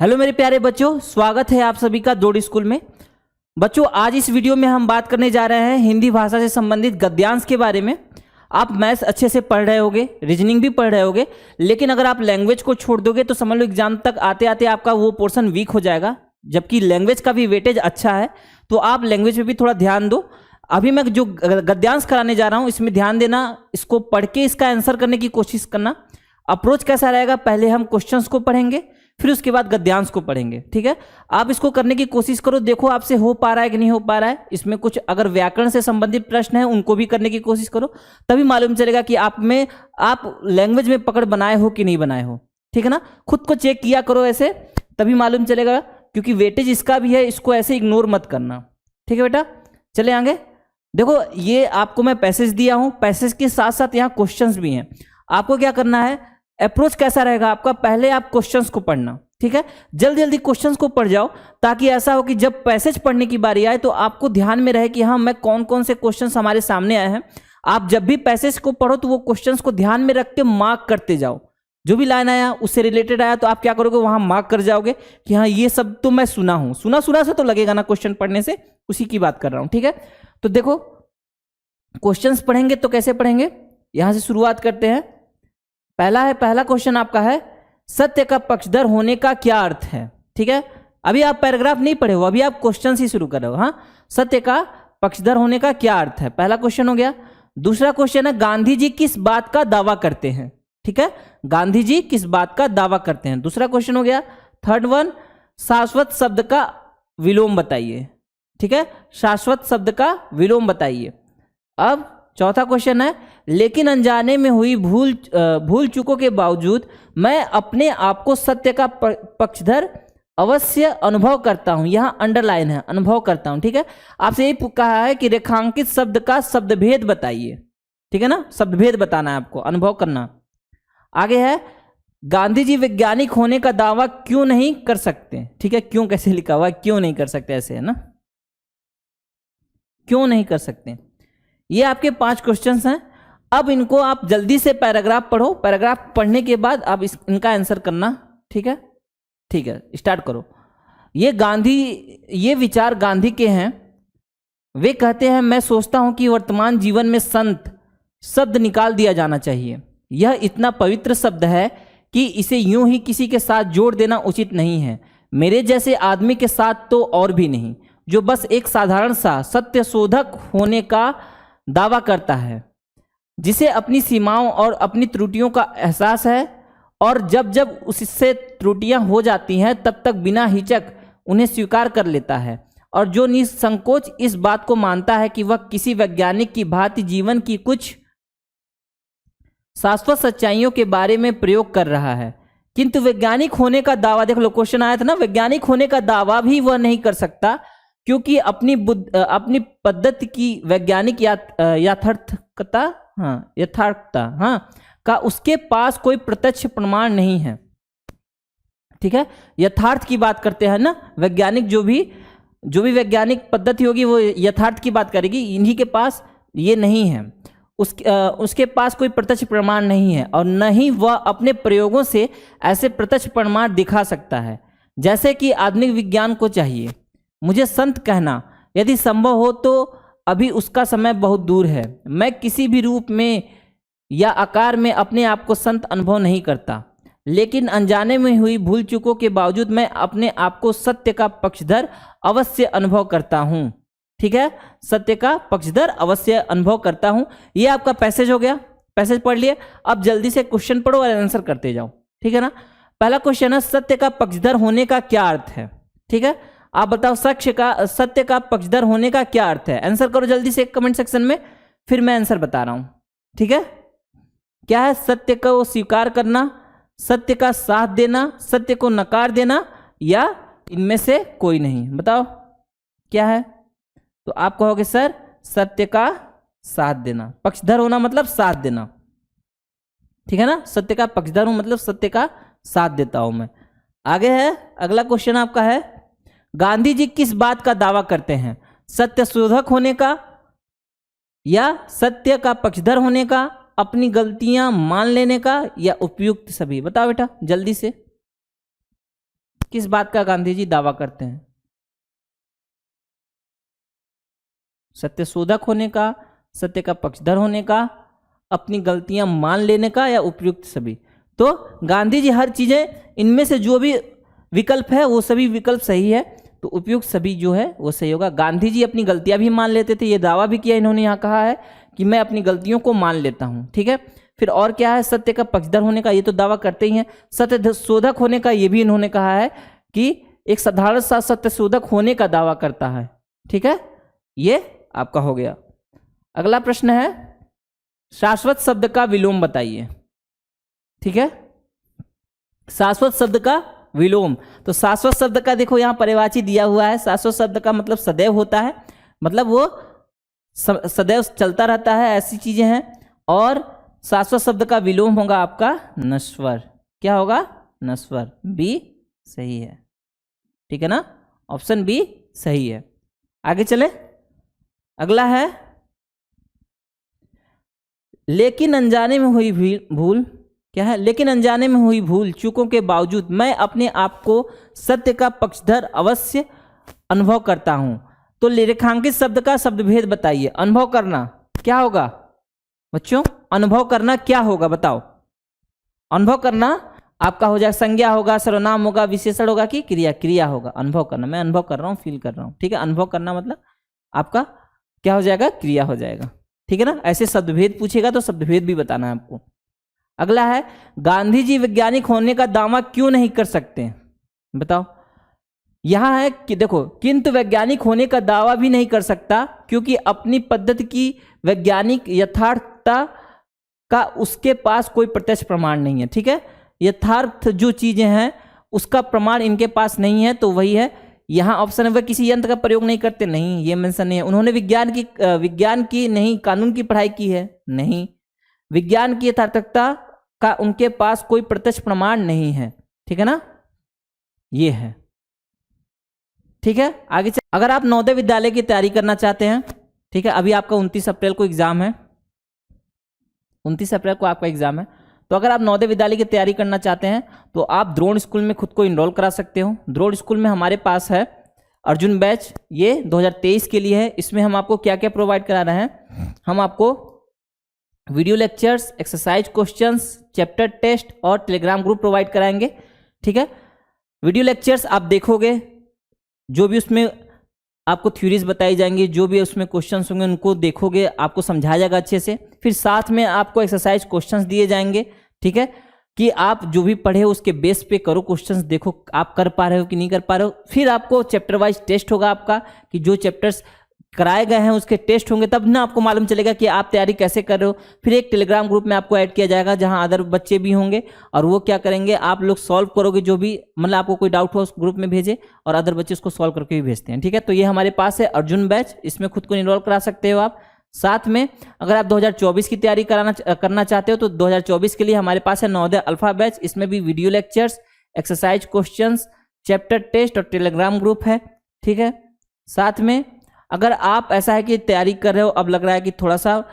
Hello मेरे प्यारे बच्चों, स्वागत है आप सभी का दौड़ स्कूल में। बच्चों, आज इस वीडियो में हम बात करने जा रहे हैं हिंदी भाषा से संबंधित गद्यांश के बारे में। आप मैथ्स अच्छे से पढ़ रहे होगे, रीजनिंग भी पढ़ रहे होगे, लेकिन अगर आप लैंग्वेज को छोड़ दोगे तो समझ लो एग्जाम तक आते आते आपका वो पोर्शन वीक हो जाएगा। जबकि लैंग्वेज का भी वेटेज अच्छा है, तो आप लैंग्वेज पे भी थोड़ा ध्यान दो। अभी मैं जो गद्यांश कराने जा रहा हूँ इसमें ध्यान देना, इसको पढ़ के इसका आंसर करने की कोशिश करना। अप्रोच कैसा रहेगा, पहले हम क्वेश्चंस को पढ़ेंगे, फिर उसके बाद गद्यांश को पढ़ेंगे। ठीक है, आप इसको करने की कोशिश करो, देखो आपसे हो पा रहा है कि नहीं हो पा रहा है। इसमें कुछ अगर व्याकरण से संबंधित प्रश्न है उनको भी करने की कोशिश करो, तभी मालूम चलेगा कि आप लैंग्वेज में पकड़ बनाए हो कि नहीं बनाए हो। ठीक है ना, खुद को चेक किया करो ऐसे, तभी मालूम चलेगा, क्योंकि वेटेज इसका भी है, इसको ऐसे इग्नोर मत करना। ठीक है बेटा, चले आगे। देखो, ये आपको मैं पैसेज दिया हूं, पैसेज के साथ साथ यहाँ क्वेश्चंस भी हैं। आपको क्या करना है, अप्रोच कैसा रहेगा आपका, पहले आप क्वेश्चंस को पढ़ना। ठीक है, जल्दी जल्दी क्वेश्चंस को पढ़ जाओ, ताकि ऐसा हो कि जब पैसेज पढ़ने की बारी आए तो आपको ध्यान में रहे कि हाँ, मैं कौन कौन से क्वेश्चंस हमारे सामने आए हैं। आप जब भी पैसेज को पढ़ो तो वो क्वेश्चंस को ध्यान में रख के मार्क करते जाओ। जो भी लाइन आया उससे रिलेटेड आया तो आप क्या करोगे, वहां मार्क कर जाओगे कि हाँ, ये सब तो मैं सुना हूं। सुना सुना से तो लगेगा ना क्वेश्चन पढ़ने से, उसी की बात कर रहा हूं। ठीक है, तो देखो, क्वेश्चंस पढ़ेंगे तो कैसे पढ़ेंगे, यहां से शुरुआत करते हैं। पहला क्वेश्चन आपका है, सत्य का पक्षधर होने का क्या अर्थ है। ठीक है, अभी आप पैराग्राफ नहीं पढ़े हो, अभी आप क्वेश्चन ही शुरू कर रहे हो। हाँ, सत्य का पक्षधर होने का क्या अर्थ है, पहला क्वेश्चन हो गया। दूसरा क्वेश्चन है, गांधी जी किस बात का दावा करते हैं। ठीक है, गांधी जी किस बात का दावा करते हैं, दूसरा क्वेश्चन हो गया। थर्ड वन, शाश्वत शब्द का विलोम बताइए। ठीक है, शाश्वत शब्द का विलोम बताइए। अब चौथा क्वेश्चन है, लेकिन अनजाने में हुई भूल चूकों के बावजूद मैं अपने आप को सत्य का पक्षधर अवश्य अनुभव करता हूं। यहां अंडरलाइन है, अनुभव करता हूं। ठीक है, आपसे यही कहा है कि रेखांकित शब्द का शब्दभेद बताइए। ठीक है ना, शब्दभेद बताना है आपको, अनुभव करना। आगे है, गांधी जी वैज्ञानिक होने का दावा क्यों नहीं कर सकते। ठीक है, क्यों कैसे लिखा हुआ है, क्यों नहीं कर सकते, ऐसे है ना, क्यों नहीं कर सकते। ये आपके 5 क्वेश्चंस हैं। अब इनको आप जल्दी से पैराग्राफ पढ़ो, पैराग्राफ पढ़ने के बाद आप इनका आंसर करना। ठीक है, ठीक है, स्टार्ट करो। ये विचार गांधी के हैं। वे कहते हैं, मैं सोचता हूं कि वर्तमान जीवन में संत शब्द निकाल दिया जाना चाहिए। यह इतना पवित्र शब्द है कि इसे यूं ही किसी के साथ जोड़ देना उचित नहीं है, मेरे जैसे आदमी के साथ तो और भी नहीं, जो बस एक साधारण सा सत्य शोधक होने का दावा करता है, जिसे अपनी सीमाओं और अपनी त्रुटियों का एहसास है, और जब जब उससे त्रुटियां हो जाती हैं तब तक बिना हिचक उन्हें स्वीकार कर लेता है, और जो निसंकोच इस बात को मानता है कि वह किसी वैज्ञानिक की भांति जीवन की कुछ शाश्वत सच्चाइयों के बारे में प्रयोग कर रहा है, किंतु वैज्ञानिक होने का दावा, देख लो क्वेश्चन आया था ना, वैज्ञानिक होने का दावा भी वह नहीं कर सकता, क्योंकि अपनी पद्धति की वैज्ञानिक यथार्थता का उसके पास कोई प्रत्यक्ष प्रमाण नहीं है। ठीक है, यथार्थ की बात करते हैं ना, वैज्ञानिक जो भी वैज्ञानिक पद्धति होगी वो यथार्थ की बात करेगी, इन्हीं के पास ये नहीं है। उसके पास कोई प्रत्यक्ष प्रमाण नहीं है, और न ही वह अपने प्रयोगों से ऐसे प्रत्यक्ष प्रमाण दिखा सकता है जैसे कि आधुनिक विज्ञान को चाहिए। मुझे संत कहना यदि संभव हो तो अभी उसका समय बहुत दूर है। मैं किसी भी रूप में या आकार में अपने आप को संत अनुभव नहीं करता, लेकिन अनजाने में हुई भूल चूकों के बावजूद मैं अपने आप को सत्य का पक्षधर अवश्य अनुभव करता हूं। ठीक है, सत्य का पक्षधर अवश्य अनुभव करता हूं। ये आपका पैसेज हो गया, पैसेज पढ़ लिए। अब जल्दी से क्वेश्चन पढ़ो और आंसर करते जाओ। ठीक है ना, पहला क्वेश्चन है, सत्य का पक्षधर होने का क्या अर्थ है। ठीक है, आप बताओ सत्य का पक्षधर होने का क्या अर्थ है, आंसर करो जल्दी से कमेंट सेक्शन में, फिर मैं आंसर बता रहा हूं। ठीक है, क्या है, सत्य को स्वीकार करना, सत्य का साथ देना, सत्य को नकार देना, या इनमें से कोई नहीं। बताओ क्या है, तो आप कहोगे सर सत्य का साथ देना, पक्षधर होना मतलब साथ देना। ठीक है ना, सत्य का पक्षधर हूं मतलब सत्य का साथ देता हूं मैं। आगे है, अगला क्वेश्चन आपका है, गांधी जी किस बात का दावा करते हैं, सत्य शोधक होने का, या सत्य का पक्षधर होने का, अपनी गलतियां मान लेने का, या उपयुक्त सभी। बताओ बेटा जल्दी से। किस बात का गांधी जी दावा करते हैं? सत्य शोधक होने का, सत्य का पक्षधर होने का, अपनी गलतियां मान लेने का, या उपयुक्त सभी? तो गांधी जी हर चीजें, इनमें से जो भी विकल्प है वो सभी विकल्प सही है, तो उपयुक्त सभी जो है वो सही होगा। गांधी जी अपनी गलतियां भी मान लेते थे, ये दावा भी किया इन्होंने, यहाँ कहा है कि मैं अपनी गलतियों को मान लेता हूं। ठीक है, फिर और क्या है? सत्य का पक्षधर होने का, ये तो दावा करते ही हैं। सत्य शोधक होने का, ये भी इन्होंने कहा है कि एक साधारण सा सत्य शोधक होने का दावा करता है। ठीक है, ये आपका हो गया। अगला प्रश्न है, शाश्वत शब्द का विलोम बताइए। ठीक है, शाश्वत शब्द का विलोम। तो शाश्वत शब्द का देखो यहाँ परिभाषित दिया हुआ है। शाश्वत शब्द का मतलब सदैव होता है, मतलब वो सदैव चलता रहता है, ऐसी चीजें हैं। और शाश्वत शब्द का विलोम होगा आपका नश्वर। क्या होगा? नश्वर। बी सही है। ठीक है ना, ऑप्शन बी सही है। आगे चले, अगला है, लेकिन अनजाने में हुई भूल। क्या है? लेकिन अनजाने में हुई भूल चूकों के बावजूद मैं अपने आप को सत्य का पक्षधर अवश्य अनुभव करता हूं। तो रेखांकित शब्द का शब्द भेद बताइए। अनुभव करना क्या होगा बच्चों? अनुभव करना क्या होगा बताओ? अनुभव करना आपका हो जाएगा, संज्ञा होगा, सर्वनाम होगा, विशेषण होगा कि क्रिया? क्रिया होगा। अनुभव करना, मैं अनुभव कर रहा हूँ, फील कर रहा हूँ। ठीक है, अनुभव करना मतलब आपका क्या हो जाएगा? क्रिया हो जाएगा। ठीक है ना, ऐसे शब्दभेद पूछेगा तो शब्दभेद भी बताना है आपको। अगला है, गांधी जी वैज्ञानिक होने का दावा क्यों नहीं कर सकते? बताओ। यहां है कि देखो, किंतु वैज्ञानिक होने का दावा भी नहीं कर सकता क्योंकि अपनी पद्धति की वैज्ञानिक यथार्थता का उसके पास कोई प्रत्यक्ष प्रमाण नहीं है। ठीक है, यथार्थ जो चीजें हैं उसका प्रमाण इनके पास नहीं है, तो वही है यहाँ ऑप्शन है। वह किसी यंत्र का प्रयोग नहीं करते, नहीं, ये मेंशन नहीं है। उन्होंने विज्ञान की नहीं, कानून की पढ़ाई की है, नहीं। विज्ञान की यथार्थता का उनके पास कोई प्रत्यक्ष प्रमाण नहीं है। ठीक है ना, ये है। ठीक है, आगे चल। अगर आप नवोदय विद्यालय की तैयारी करना चाहते हैं, ठीक है, अभी आपका 29 अप्रैल को एग्जाम है, 29 अप्रैल को आपका एग्जाम है। तो अगर आप नवोदय विद्यालय की तैयारी करना चाहते हैं तो आप द्रोण स्कूल में खुद को इनरोल करा सकते हो। द्रोण स्कूल में हमारे पास है अर्जुन बैच, ये 2023 के लिए है। इसमें हम आपको क्या क्या प्रोवाइड करा रहे हैं? हम आपको video lectures, exercise questions, chapter test और टेलीग्राम ग्रुप प्रोवाइड कराएंगे। ठीक है, वीडियो लेक्चर्स आप देखोगे, जो भी उसमें आपको थ्योरीज बताई जाएंगी, जो भी उसमें क्वेश्चंस होंगे उनको देखोगे, आपको समझाया जाएगा अच्छे से। फिर साथ में आपको एक्सरसाइज क्वेश्चंस दिए जाएंगे। ठीक है, कि आप जो भी पढ़े उसके बेस पे करो क्वेश्चंस, देखो आप कर पा रहे हो कि नहीं कर पा रहे हो। फिर आपको चैप्टर वाइज टेस्ट होगा आपका, कि जो चैप्टर्स कराए गए हैं उसके टेस्ट होंगे, तब ना आपको मालूम चलेगा कि आप तैयारी कैसे कर रहे हो। फिर एक टेलीग्राम ग्रुप में आपको ऐड किया जाएगा जहां अदर बच्चे भी होंगे, और वो क्या करेंगे, आप लोग सॉल्व करोगे, जो भी मतलब आपको कोई डाउट हो उस ग्रुप में भेजे, और अदर बच्चे उसको सॉल्व करके भी भेजते हैं। ठीक है, तो ये हमारे पास है अर्जुन बैच, इसमें खुद को इनरोल करा सकते हो आप। साथ में अगर आप 2024 की तैयारी करना चाहते हो तो 2024 के लिए हमारे पास है नवोदय अल्फा बैच, इसमें भी video lectures, exercise questions, chapter test और टेलीग्राम ग्रुप है। ठीक है, साथ में अगर आप ऐसा है कि तैयारी कर रहे हो, अब लग रहा है कि थोड़ा सा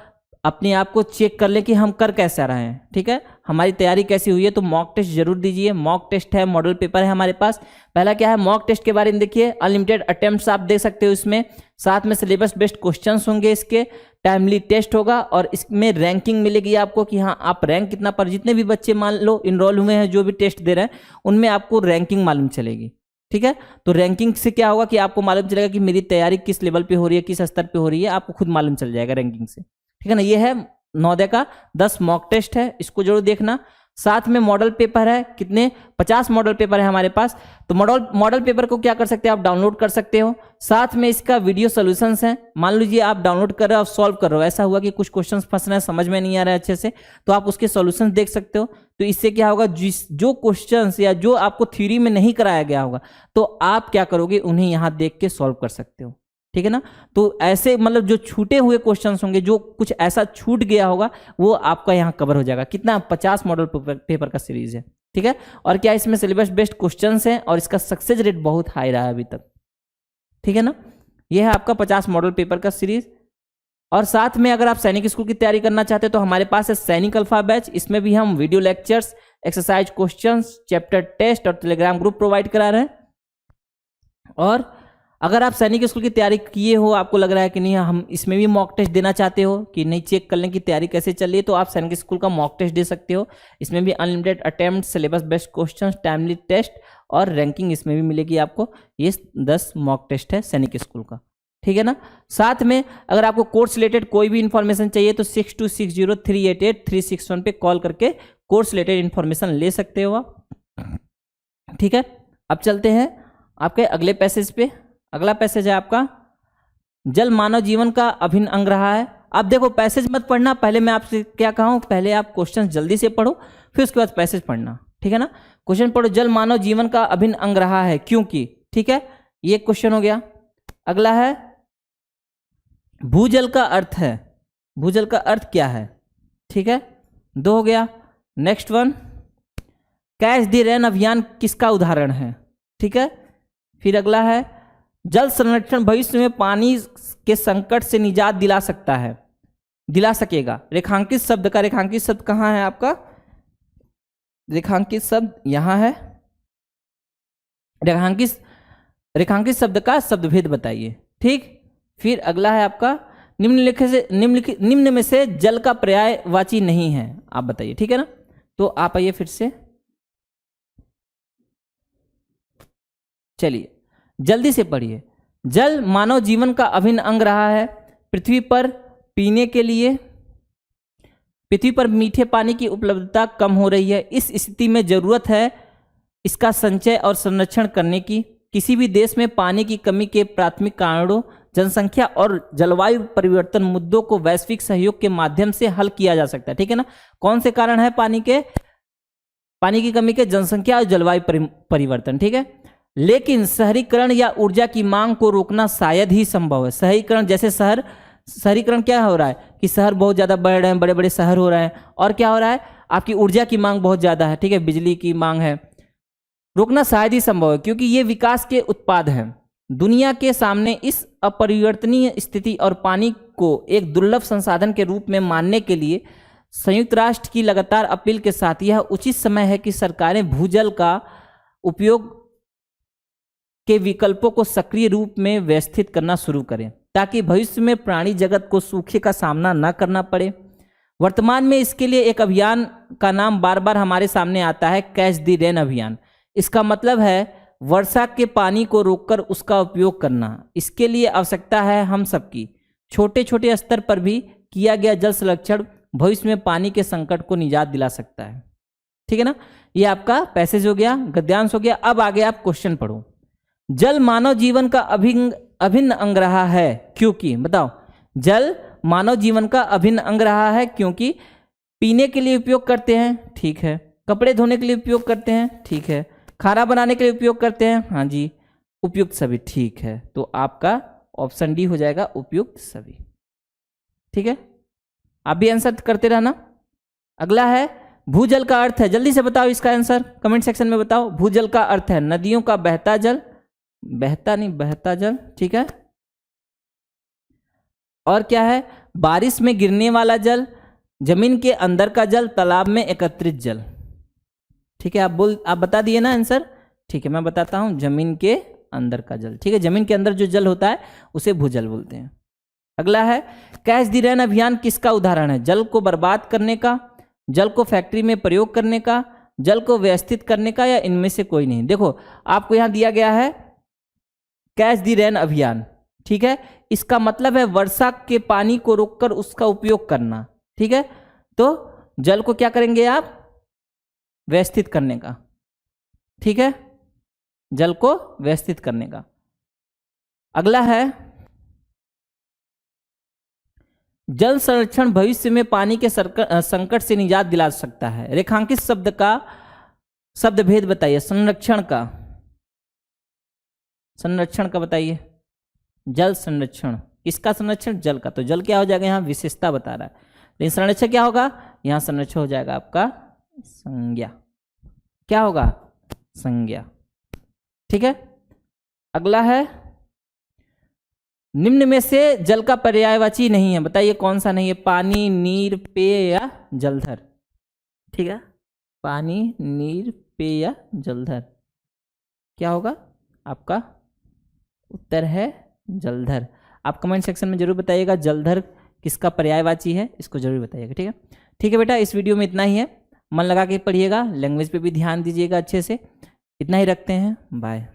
अपने आप को चेक कर लें कि हम कर कैसे रहे हैं, ठीक है, हमारी तैयारी कैसी हुई है, तो मॉक टेस्ट जरूर दीजिए। मॉक टेस्ट है, मॉडल पेपर है हमारे पास। पहला क्या है, मॉक टेस्ट के बारे में देखिए, अनलिमिटेड अटेम्प्ट्स आप दे सकते हो इसमें, साथ में सिलेबस बेस्ड क्वेश्चंस होंगे, इसके टाइमली टेस्ट होगा, और इसमें रैंकिंग मिलेगी आपको कि हाँ आप रैंक कितना पर, जितने भी बच्चे मान लो इनरोल हुए हैं जो भी टेस्ट दे रहे हैं उनमें आपको रैंकिंग मालूम चलेगी। ठीक है, तो रैंकिंग से क्या होगा कि आपको मालूम चलेगा कि मेरी तैयारी किस लेवल पे हो रही है, किस स्तर पे हो रही है, आपको खुद मालूम चल जाएगा रैंकिंग से। ठीक है ना, ये है नवोदय का 10 मॉक टेस्ट है, इसको जरूर देखना। साथ में मॉडल पेपर है, कितने 50 मॉडल पेपर है हमारे पास। तो मॉडल पेपर को क्या कर सकते हैं आप, डाउनलोड कर सकते हो। साथ में इसका वीडियो सॉल्यूशंस है, मान लीजिए आप डाउनलोड कर रहे हो, आप सॉल्व कर रहे हो, ऐसा हुआ कि कुछ क्वेश्चंस फंस रहे हैं, समझ में नहीं आ रहा है अच्छे से, तो आप उसके सॉल्यूशंस देख सकते हो। तो इससे क्या होगा, जो क्वेश्चंस या जो आपको थ्योरी में नहीं कराया गया होगा तो आप क्या करोगे, उन्हें यहाँ देख के सॉल्व कर सकते हो। ठीक है ना, तो ऐसे मतलब जो छूटे हुए क्वेश्चंस होंगे, जो कुछ ऐसा छूट गया होगा, वो आपका यहाँ कवर हो जाएगा। कितना 50 मॉडल पेपर का सीरीज है। ठीक है, और क्या इसमें सिलेबस बेस्ड क्वेश्चंस हैं, और इसका सक्सेस रेट बहुत हाई रहा है अभी तक। ठीक है ना, ये है आपका 50 मॉडल पेपर का सीरीज। और साथ में अगर आप सैनिक स्कूल की तैयारी करना चाहते हैं तो हमारे पास है सैनिक अल्फा बैच, इसमें भी हम video lectures, exercise questions, chapter test और टेलीग्राम ग्रुप प्रोवाइड करा रहे हैं। और अगर आप सैनिक स्कूल की तैयारी किए हो, आपको लग रहा है कि नहीं हम इसमें भी मॉक टेस्ट देना चाहते हो कि नहीं, चेक कर लें कि तैयारी कैसे चल रही है, तो आप सैनिक स्कूल का मॉक टेस्ट दे सकते हो। इसमें भी unlimited attempt, syllabus based questions, timely test और रैंकिंग इसमें भी मिलेगी आपको। ये 10 मॉक टेस्ट है सैनिक स्कूल का, ठीक है ना। साथ में अगर आपको कोर्स रिलेटेड कोई भी इंफॉर्मेशन चाहिए तो 6260388361 पे कॉल करके कोर्स रिलेटेड इंफॉर्मेशन ले सकते हो आप, ठीक है। अब चलते हैं आपके अगले पैसेज पे। अगला पैसेज है आपका, जल मानव जीवन का अभिन्न अंग रहा है। अब देखो पैसेज मत पढ़ना, पहले मैं आपसे क्या कहा हूं, पहले आप क्वेश्चन जल्दी से पढ़ो, फिर उसके बाद पैसेज पढ़ना, ठीक है ना। क्वेश्चन पढ़ो, जल मानव जीवन का अभिन्न अंग रहा है क्योंकि, ठीक है, ये क्वेश्चन हो गया। अगला है भूजल का अर्थ है, भूजल का अर्थ क्या है, ठीक है, 2 हो गया। Next one, catch the rain अभियान किसका उदाहरण है, ठीक है। फिर अगला है, जल संरक्षण भविष्य में पानी के संकट से निजात दिला सकता है, दिला सकेगा। रेखांकित शब्द का रेखांकित शब्द कहाँ है आपका, रेखांकित शब्द यहां है। रेखांकित शब्द का शब्दभेद बताइए, ठीक। फिर अगला है आपका, निम्न में से जल का पर्यायवाची नहीं है, आप बताइए, ठीक है ना। तो आप आइए फिर से, चलिए जल्दी से पढ़िए। जल मानव जीवन का अभिन्न अंग रहा है। पृथ्वी पर पीने के लिए, पृथ्वी पर मीठे पानी की उपलब्धता कम हो रही है। इस स्थिति में जरूरत है इसका संचय और संरक्षण करने की। किसी भी देश में पानी की कमी के प्राथमिक कारणों, जनसंख्या और जलवायु परिवर्तन मुद्दों को वैश्विक सहयोग के माध्यम से हल किया जा सकता है, ठीक है ना। कौन से कारण है पानी की कमी के, जनसंख्या और जलवायु परिवर्तन, ठीक है। लेकिन शहरीकरण या ऊर्जा की मांग को रोकना शायद ही संभव है। शहरीकरण, जैसे शहरीकरण क्या हो रहा है कि शहर बहुत ज़्यादा बढ़ रहे हैं, बड़े बड़े शहर हो रहे हैं, और क्या हो रहा है, आपकी ऊर्जा की मांग बहुत ज़्यादा है, ठीक है, बिजली की मांग है। रोकना शायद ही संभव है क्योंकि ये विकास के उत्पाद हैं। दुनिया के सामने इस अपरिवर्तनीय स्थिति और पानी को एक दुर्लभ संसाधन के रूप में मानने के लिए संयुक्त राष्ट्र की लगातार अपील के साथ यह उचित समय है कि सरकारें भूजल का उपयोग के विकल्पों को सक्रिय रूप में व्यवस्थित करना शुरू करें ताकि भविष्य में प्राणी जगत को सूखे का सामना न करना पड़े। वर्तमान में इसके लिए एक अभियान का नाम बार बार हमारे सामने आता है, कैच द रेन अभियान। इसका मतलब है वर्षा के पानी को रोककर उसका उपयोग करना। इसके लिए आवश्यकता है हम सबकी। छोटे छोटे स्तर पर भी किया गया जल संरक्षण भविष्य में पानी के संकट को निजात दिला सकता है, ठीक है ना। ये आपका पैसेज हो गया, गद्यांश हो गया। अब आगे आप क्वेश्चन पढ़ो। जल मानव जीवन का अभिन्न अंग रहा है क्योंकि, बताओ, जल मानव जीवन का अभिन्न अंग रहा है क्योंकि पीने के लिए उपयोग करते हैं, ठीक है, कपड़े धोने के लिए उपयोग करते हैं, ठीक है, खाना बनाने के लिए उपयोग करते हैं, हाँ जी, उपयुक्त सभी, ठीक है। तो आपका ऑप्शन डी हो जाएगा, उपयुक्त सभी, ठीक है। आप भी आंसर करते रहना। अगला है, भूजल का अर्थ है, जल्दी से बताओ इसका आंसर, कमेंट सेक्शन में बताओ। भूजल का अर्थ है नदियों का बहता जल, बहता जल, ठीक है। और क्या है, बारिश में गिरने वाला जल, जमीन के अंदर का जल, तालाब में एकत्रित जल, ठीक है। आप बता दिए ना आंसर, ठीक है, मैं बताता हूं, जमीन के अंदर का जल, ठीक है, जमीन के अंदर जो जल होता है उसे भूजल बोलते हैं। अगला है, कैच द रेन अभियान किसका उदाहरण है, जल को बर्बाद करने का, जल को फैक्ट्री में प्रयोग करने का, जल को व्यवस्थित करने का, या इनमें से कोई नहीं। देखो आपको यहां दिया गया है कैच द रेन अभियान, ठीक है, इसका मतलब है वर्षा के पानी को रोककर उसका उपयोग करना, ठीक है। तो जल को क्या करेंगे आप, व्यवस्थित करने का, ठीक है, जल को व्यवस्थित करने का। अगला है, जल संरक्षण भविष्य में पानी के संकट से निजात दिला सकता है। रेखांकित शब्द का शब्दभेद बताइए, संरक्षण का बताइए। जल संरक्षण, किसका संरक्षण, जल का, तो जल क्या हो जाएगा, यहाँ विशेषता बता रहा है, लेकिन संरक्षण क्या होगा, यहाँ संरक्षण हो जाएगा आपका संज्ञा, क्या होगा, संज्ञा, ठीक है। अगला है, निम्न में से जल का पर्यायवाची नहीं है, बताइए कौन सा नहीं है, पानी, नीर, पेय या जलधर, ठीक है, पानी, नीर, पेय या जलधर। क्या होगा आपका उत्तर है जलधर। आप कमेंट सेक्शन में जरूर बताइएगा जलधर किसका पर्यायवाची है, इसको जरूर बताइएगा। ठीक है, ठीक है बेटा, इस वीडियो में इतना ही है। मन लगा के पढ़िएगा, लैंग्वेज पे भी ध्यान दीजिएगा अच्छे से। इतना ही रखते हैं, बाय।